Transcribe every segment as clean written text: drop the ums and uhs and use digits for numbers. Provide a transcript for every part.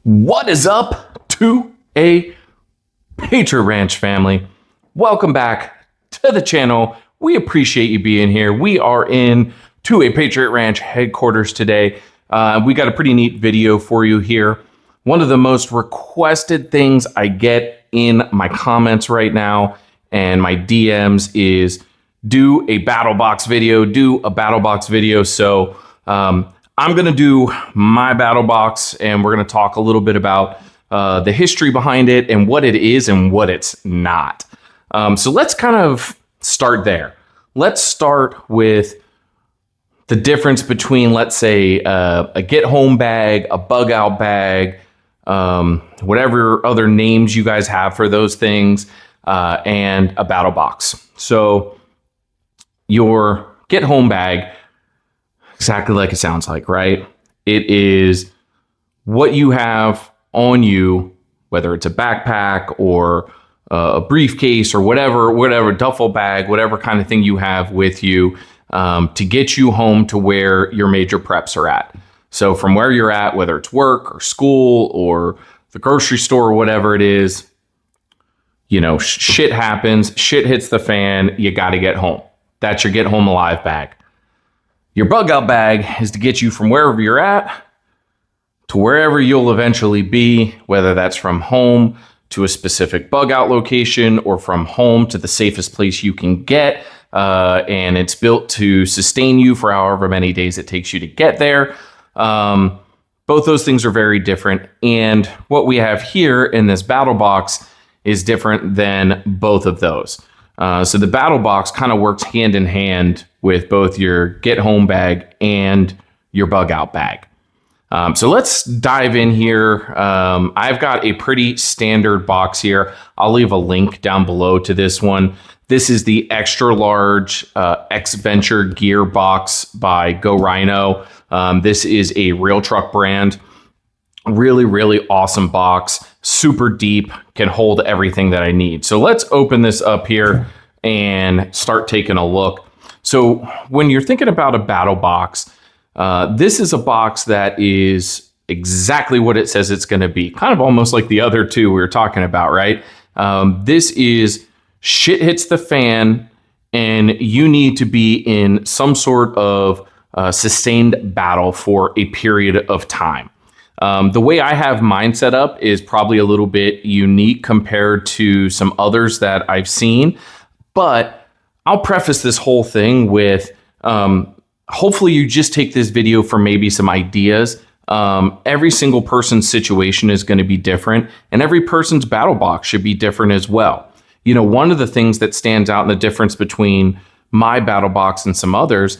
What is up to a Patriot Ranch family? Welcome back to the channel. We appreciate you being here. We are in to a Patriot Ranch headquarters today. We got a pretty neat video for you here. One of the most requested things I get in my comments right now and my DMs is do a battle box video, So I'm going to do my battle box, and we're going to talk a little bit about the history behind it and what it is and what it's not. So let's kind of start there. Let's start with the difference between, let's say, a get-home bag, a bug-out bag, whatever other names you guys have for those things, and a battle box. So your get-home bag, exactly like it sounds like, right? It is what you have on you, whether it's a backpack or a briefcase or whatever duffel bag, whatever kind of thing you have with you to get you home to where your major preps are at. So from where you're at, whether it's work or school or the grocery store or whatever it is, you know, shit happens, shit hits the fan, you got to get home. That's your get home alive bag. Your bug out bag is to get you from wherever you're at to wherever you'll eventually be, whether that's from home to a specific bug out location or from home to the safest place you can get. And it's built to sustain you for however many days it takes you to get there. Both those things are very different. And what we have here in this battle box is different than both of those. So the battle box kind of works hand in hand with both your get home bag and your bug out bag. So let's dive in here. I've got a pretty standard box here. I'll leave a link down below to this one. This is the extra large xventure gear box by Go Rhino. This is a real truck brand. Really, really awesome box. Super deep, can hold everything that I need. So let's open this up here and start taking a look. So when you're thinking about a battle box, this is a box that is exactly what it says it's going to be. Kind of almost like the other two we were talking about, right? This is shit hits the fan and you need to be in some sort of sustained battle for a period of time. The way I have mine set up is probably a little bit unique compared to some others that I've seen, but I'll preface this whole thing with hopefully you just take this video for maybe some ideas. Every single person's situation is going to be different, and every person's battle box should be different as well. You know, one of the things that stands out in the difference between my battle box and some others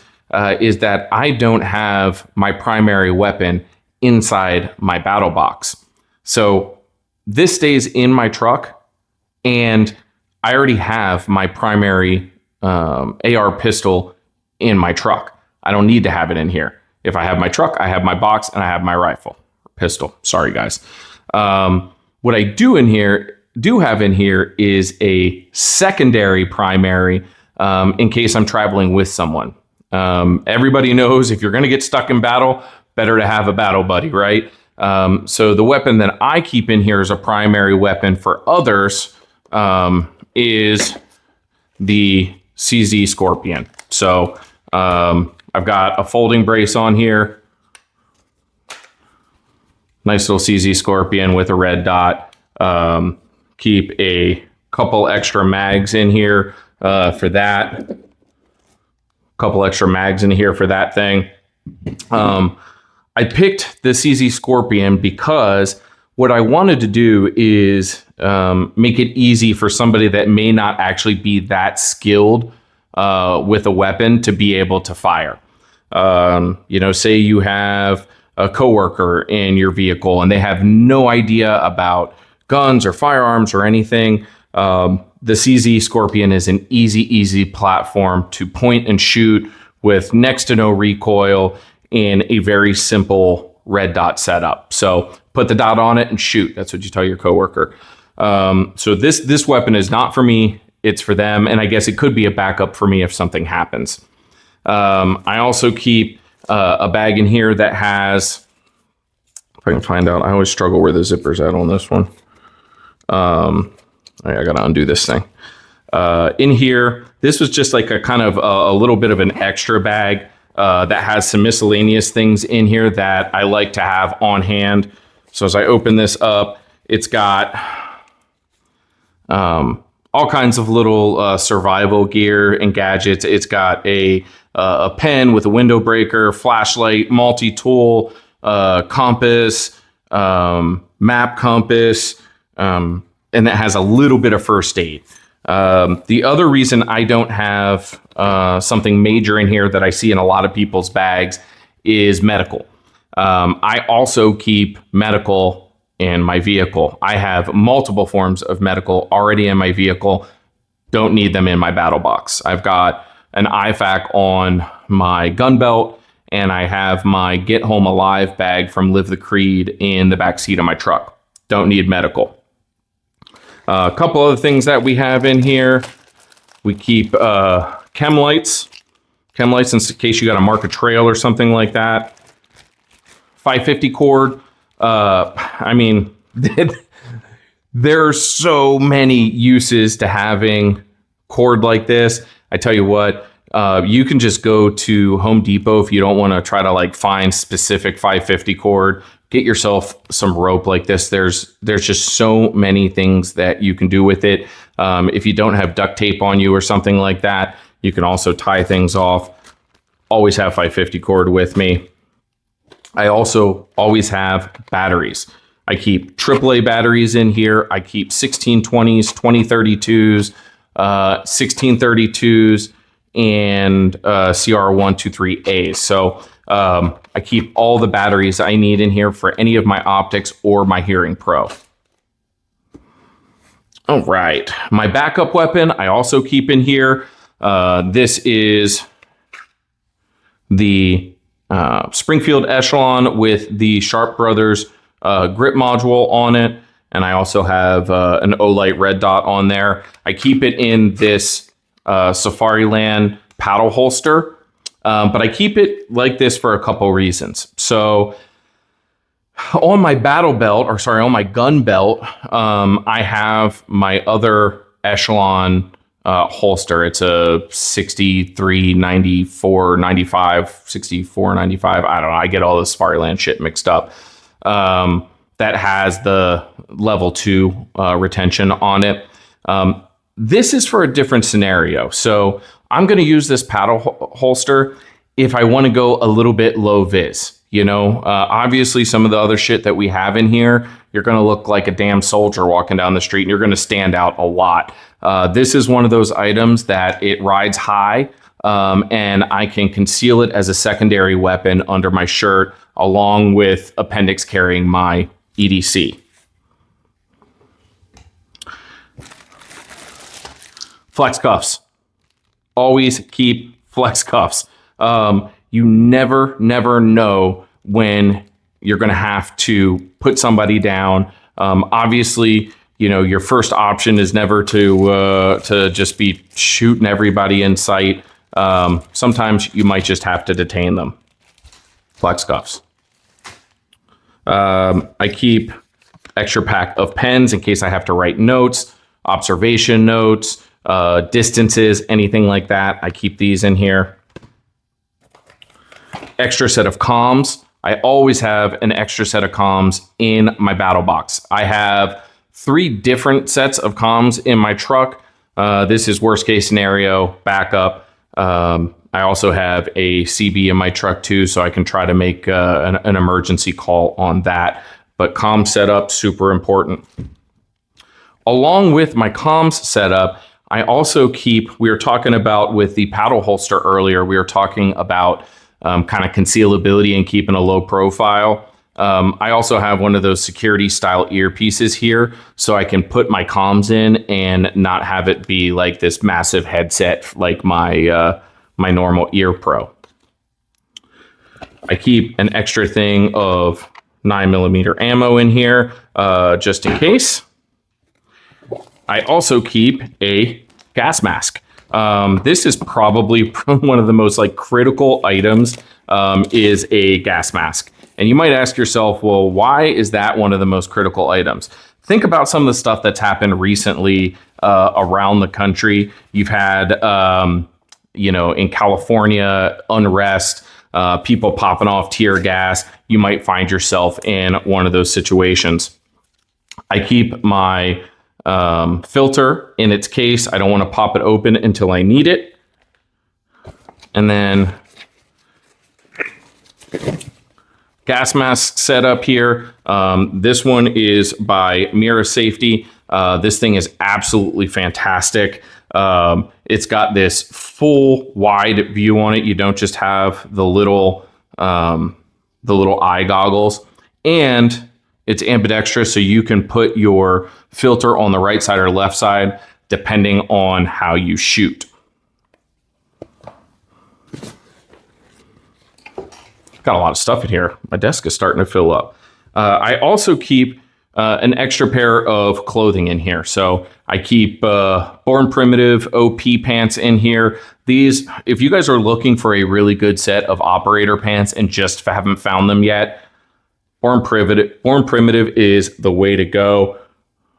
is that I don't have my primary weapon inside my battle box. So this stays in my truck, and I already have my primary AR pistol in my truck. I don't need to have it in here. If I have my truck, I have my box, and I have my rifle. Pistol. Sorry, guys. What I do have in here is a secondary primary in case I'm traveling with someone. Everybody knows if you're going to get stuck in battle, better to have a battle buddy, right? So the weapon that I keep in here as a primary weapon for others is the CZ Scorpion. So I've got a folding brace on here. Nice little CZ Scorpion with a red dot. Keep a couple extra mags in here for that. Couple extra mags in here for that thing. I picked the CZ Scorpion because what I wanted to do is make it easy for somebody that may not actually be that skilled with a weapon to be able to fire. Say you have a coworker in your vehicle and they have no idea about guns or firearms or anything. The CZ Scorpion is an easy platform to point and shoot with next to no recoil in a very simple red dot setup. So put the dot on it and shoot. That's what you tell your coworker. So this weapon is not for me. It's for them. And I guess it could be a backup for me if something happens. I also keep a bag in here that has, if I can find out, I always struggle where the zipper's at on this one. I got to undo this thing. In here, this was just like a kind of a little bit of an extra bag that has some miscellaneous things in here that I like to have on hand. So as I open this up, it's got all kinds of little survival gear and gadgets. It's got a pen with a window breaker, flashlight, multi-tool, compass, map compass, and that has a little bit of first aid. The other reason I don't have something major in here that I see in a lot of people's bags is medical. I also keep medical in my vehicle. I have multiple forms of medical already in my vehicle. Don't need them in my battle box. I've got an IFAK on my gun belt, and I have my Get Home Alive bag from Live the Creed in the back seat of my truck. Don't need medical. A couple other things that we have in here. We keep chem lights in case you got to mark a trail or something like that. 550 cord. I mean, there are so many uses to having cord like this. I tell you what, you can just go to Home Depot if you don't want to try to like find specific 550 cord. Get yourself some rope like this. There's just so many things that you can do with it. If you don't have duct tape on you or something like that, you can also tie things off. Always have 550 cord with me. I also always have batteries. I keep AAA batteries in here. I keep 1620s, 2032s, 1632s, and CR123As. So I keep all the batteries I need in here for any of my optics or my Hearing Pro. All right, my backup weapon I also keep in here. This is the Springfield Echelon with the Sharp Brothers grip module on it. And I also have an Olight red dot on there. I keep it in this Safariland paddle holster. But I keep it like this for a couple reasons. So on my battle belt, or sorry, on my gun belt, I have my other Echelon holster. It's a 63, 94, 95, 64, 95. I don't know. I get all this Safariland shit mixed up. That has the level 2 retention on it. This is for a different scenario. So I'm going to use this paddle holster if I want to go a little bit low vis. Obviously some of the other shit that we have in here, you're going to look like a damn soldier walking down the street and you're going to stand out a lot. This is one of those items that it rides high, and I can conceal it as a secondary weapon under my shirt along with appendix carrying my EDC. Flex cuffs. Always keep flex cuffs. You never know when you're going to have to put somebody down. Obviously, your first option is never to just be shooting everybody in sight. Sometimes you might just have to detain them. Flex cuffs. I keep extra pack of pens in case I have to write notes, observation notes, distances, anything like that. I keep these in here. Extra set of comms. I always have an extra set of comms in my battle box. I have 3 different sets of comms in my truck. This is worst case scenario, backup. I also have a CB in my truck too, so I can try to make an emergency call on that. but comm setup, super important. Along with my comms setup, I also keep, we were talking about with the paddle holster earlier, we were talking about kind of concealability and keeping a low profile. I also have one of those security style earpieces here, so I can put my comms in and not have it be like this massive headset like my my normal Ear Pro. I keep an extra thing of 9mm ammo in here, just in case. I also keep a gas mask. This is probably one of the most like critical items, is a gas mask. And you might ask yourself, well, why is that one of the most critical items? Think about some of the stuff that's happened recently around the country. You've had, in California, unrest, people popping off tear gas. You might find yourself in one of those situations. I keep my filter in its case. I don't want to pop it open until I need it. And then gas mask setup here. This one is by Mira Safety. This thing is absolutely fantastic. It's got this full wide view on it. You don't just have the little eye goggles, and it's ambidextrous, so you can put your filter on the right side or left side depending on how you shoot. Got a lot of stuff in here. My desk is starting to fill up. I also keep an extra pair of clothing in here. So I keep Born Primitive OP pants in here. These, if you guys are looking for a really good set of operator pants and just haven't found them yet, Born Primitive is the way to go.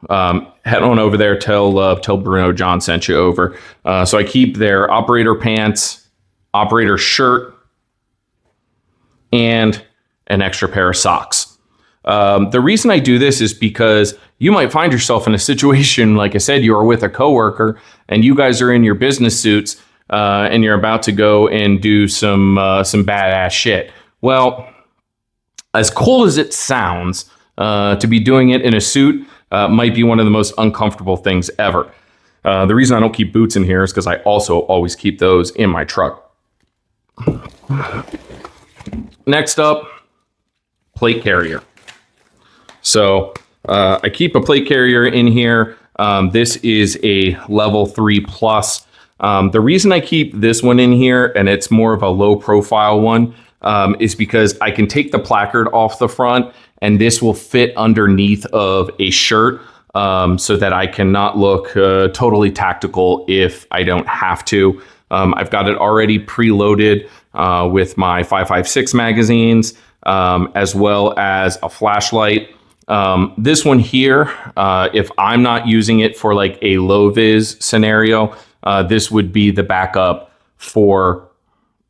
Head on over there, tell Bruno John sent you over. So I keep their operator pants, operator shirt, and an extra pair of socks. The reason I do this is because you might find yourself in a situation, like I said, you are with a coworker and you guys are in your business suits and you're about to go and do some badass shit. Well, as cool as it sounds, to be doing it in a suit might be one of the most uncomfortable things ever. The reason I don't keep boots in here is because I also always keep those in my truck. Next up, plate carrier. So I keep a plate carrier in here. This is a level 3+. The reason I keep this one in here, and it's more of a low profile one, is because I can take the placard off the front and this will fit underneath of a shirt, so that I cannot look totally tactical if I don't have to. I've got it already preloaded with my 5.56 magazines, as well as a flashlight. This one here, if I'm not using it for like a low vis scenario, this would be the backup for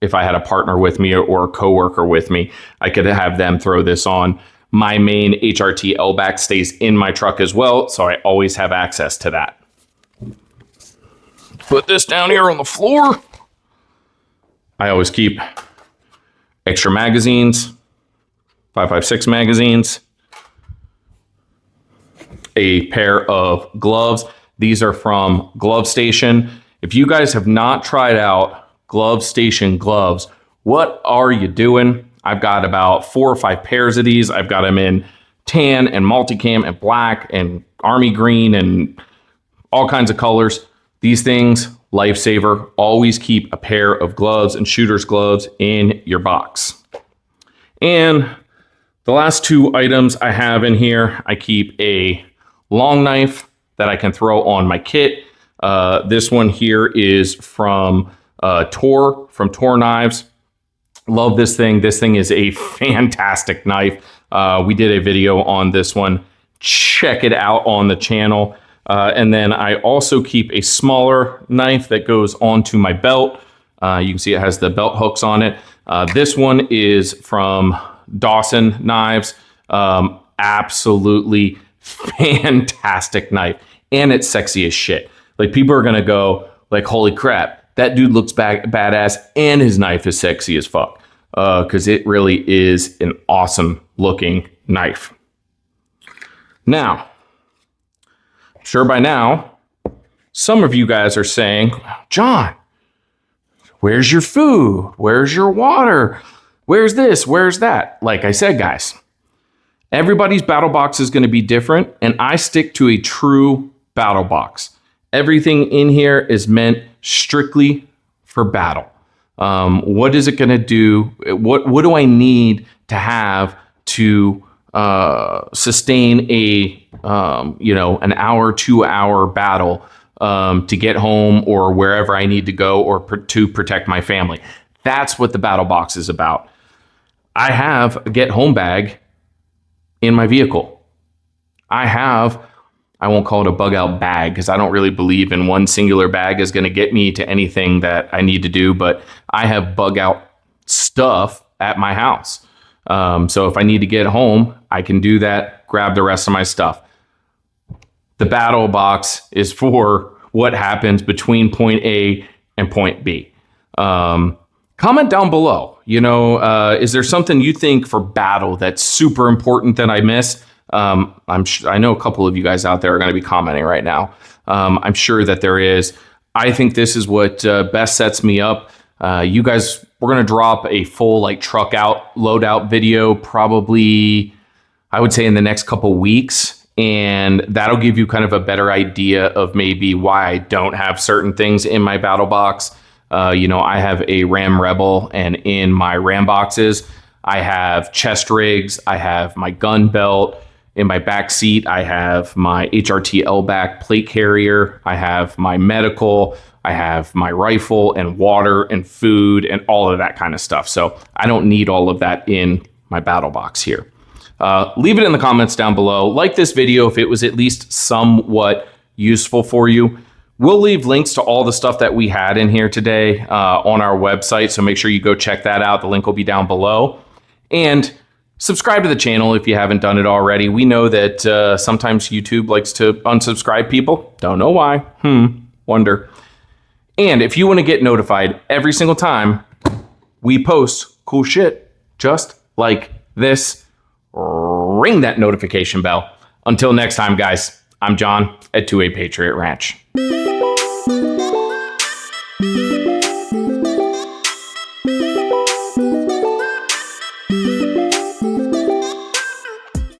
if I had a partner with me or a coworker with me. I could have them throw this on. My main HRT LBAC stays in my truck as well, so I always have access to that. Put this down here on the floor. I always keep extra magazines, 5.56 magazines, a pair of gloves. These are from Glove Station. If you guys have not tried out Glove Station gloves, what are you doing? I've got about 4 or 5 pairs of these. I've got them in tan and multicam and black and army green and all kinds of colors. These things, lifesaver. Always keep a pair of gloves and shooter's gloves in your box. And the last 2 items I have in here, I keep a long knife that I can throw on my kit. This one here is from Tor Knives. Love this thing. This thing is a fantastic knife. We did a video on this one. Check it out on the channel. And then I also keep a smaller knife that goes onto my belt. You can see it has the belt hooks on it. This one is from Dawson Knives. Absolutely fantastic knife. And it's sexy as shit. Like, people are going to go like, holy crap, that dude looks badass and his knife is sexy as fuck. Because it really is an awesome looking knife. Now, I'm sure by now, some of you guys are saying, John, where's your food? Where's your water? Where's this? Where's that? Like I said, guys, everybody's battle box is going to be different, and I stick to a true battle box. Everything in here is meant strictly for battle. What is it going to do? What do I need to have to sustain a an hour, 2 hour battle to get home or wherever I need to go, or to protect my family? That's what the battle box is about. I have a get home bag in my vehicle. I won't call it a Bugout Bag because I don't really believe in one singular bag is going to get me to anything that I need to do, but I have Bugout stuff at my house. So if I need to get home, I can do that, grab the rest of my stuff. The battle box is for what happens between point A and point B. Comment down below. Is there something you think for battle that's super important that I missed? I know a couple of you guys out there are going to be commenting right now. I'm sure that there is. I think this is what best sets me up. You guys, we're going to drop a full truck out loadout video probably, I would say, in the next couple weeks. And that'll give you kind of a better idea of maybe why I don't have certain things in my battle box. I have a Ram Rebel, and in my Ram boxes, I have chest rigs, I have my gun belt. In my back seat, I have my HRT L-back plate carrier, I have my medical, I have my rifle and water and food and all of that kind of stuff. So I don't need all of that in my battle box here. Leave it in the comments down below. Like this video if it was at least somewhat useful for you. We'll leave links to all the stuff that we had in here today on our website, so make sure you go check that out. The link will be down below. And subscribe to the channel if you haven't done it already. We know that sometimes YouTube likes to unsubscribe people. Don't know why. Wonder. And if you want to get notified every single time we post cool shit just like this, ring that notification bell. Until next time, guys, I'm John at 2A Patriot Ranch.